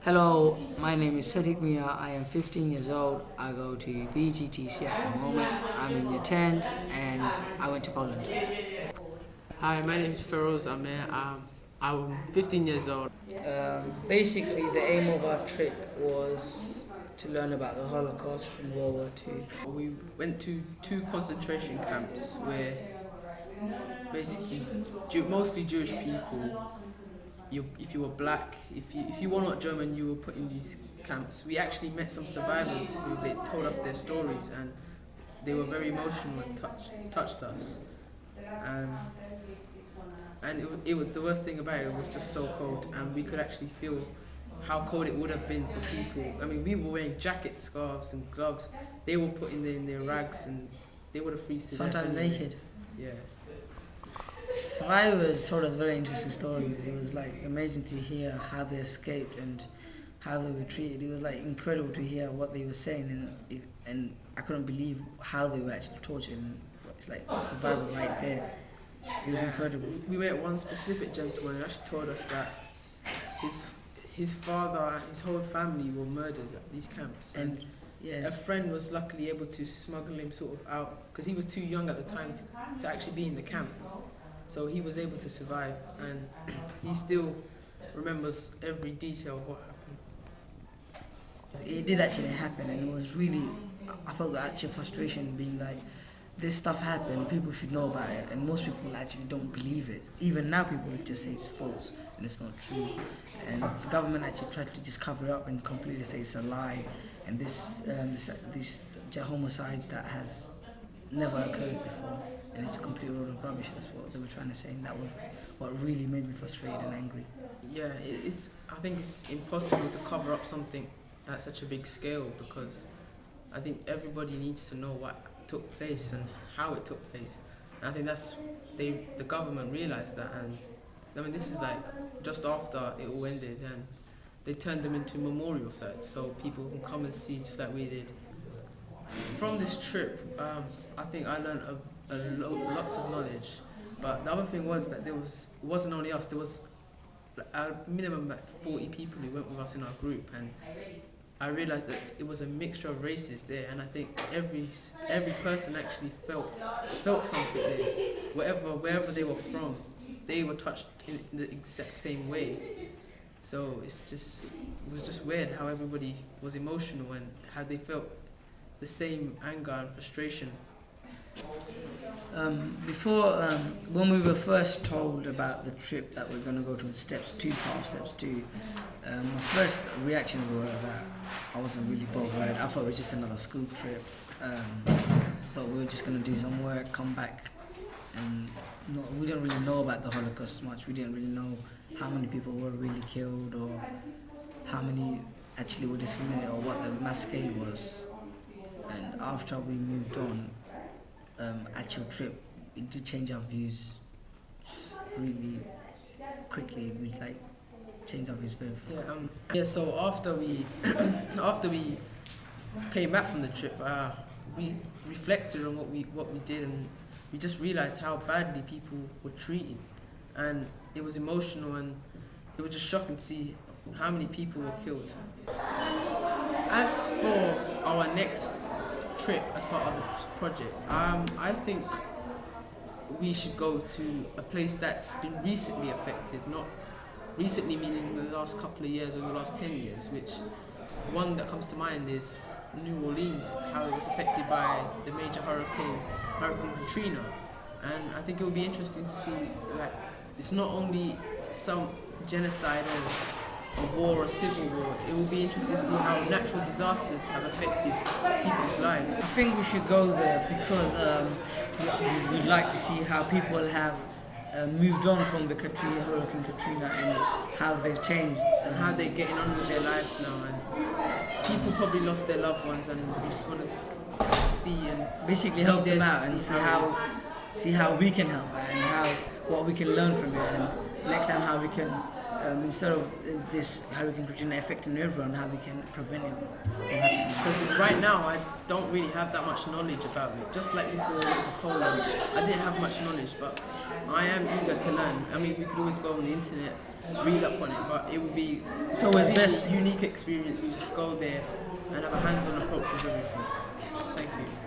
Hello, my name is Sadiq Mia. I am 15 years old. I go to BGTC at the moment. I'm in year 10 and I went to Poland. Hi, my name is Feroz Amir. I'm 15 years old. Basically, the aim of our trip was to learn about the Holocaust in World War II. We went to two concentration camps where basically mostly Jewish people. If you were black, if you were not German, you were put in these camps. We actually met some survivors who they told us their stories, and they were very emotional and touched us. Um, and it was the worst thing about it. It was just so cold, and we could actually feel how cold it would have been for people. I mean, we were wearing jackets, scarves, and gloves. They were put in their rags, and they would have freezed to death. Sometimes naked. Yeah. Survivors told us very interesting stories. It was like amazing to hear how they escaped and how they were treated. It was like incredible to hear what they were saying, and I couldn't believe how they were actually tortured. And it's like a survival right there. It was incredible. We met one specific gentleman who actually told us that his father, his whole family were murdered at these camps, and yeah, a friend was luckily able to smuggle him sort of out because he was too young at the time to actually be in the camp. So he was able to survive, and he still remembers every detail of what happened. it did actually happen, and it was really, I felt the actual frustration being like, this stuff happened, people should know about it, and most people actually don't believe it. Even now people just say it's false and it's not true, and the government actually tried to just cover it up and completely say it's a lie, and these homicides that has never occurred before, and it's a complete load of rubbish. That's what they were trying to say, and that was what really made me frustrated and angry. Yeah, I think it's impossible to cover up something at such a big scale, because I think everybody needs to know what took place and how it took place. And I think the government realised that, and I mean this is like just after it all ended, and they turned them into memorial sites so people can come and see just like we did. From this trip, I think I learned lots of knowledge. But the other thing was that it wasn't only us. There was a minimum like 40 people who went with us in our group, and I realised that it was a mixture of races there, and I think every person actually felt something there. Wherever they were from, they were touched in the exact same way. So it was just weird how everybody was emotional and how they felt the same anger and frustration. When we were first told about the trip that we're going to go to part of steps 2, my first reactions were that I wasn't really bothered. I thought it was just another school trip. Thought we were just going to do some work, come back, and we didn't really know about the Holocaust much. We didn't really know how many people were really killed, or how many actually were discriminated, or what the mass scale was. And after we moved on, actual trip, it did change our views really quickly. We changed our views very fast. So after we came back from the trip, we reflected on what we did, and we just realised how badly people were treated, and it was emotional, and it was just shocking to see how many people were killed. As for our next trip as part of the project, I think we should go to a place that's been recently affected, not recently meaning in the last couple of years or the last 10 years, which one that comes to mind is New Orleans, how it was affected by the major Hurricane Katrina. And I think it would be interesting to see, like, it's not only some genocide or a war or civil war. It will be interesting to see how natural disasters have affected people's lives. I think we should go there because we'd like to see how people have moved on from the Hurricane Katrina, and how they've changed. And how they're getting on with their lives now. And people probably lost their loved ones, and we just want to see and basically help them out and see how we can help, and what we can learn from it, and next time how we can, instead of this Hurricane Katrina affecting everyone, how we can prevent it from happening. Because right now I don't really have that much knowledge about it. Just like before we went to Poland, I didn't have much knowledge, but I am eager to learn. I mean, we could always go on the internet read up on it, but it would be So it's a best. unique experience to just go there and have a hands-on approach of everything. Thank you.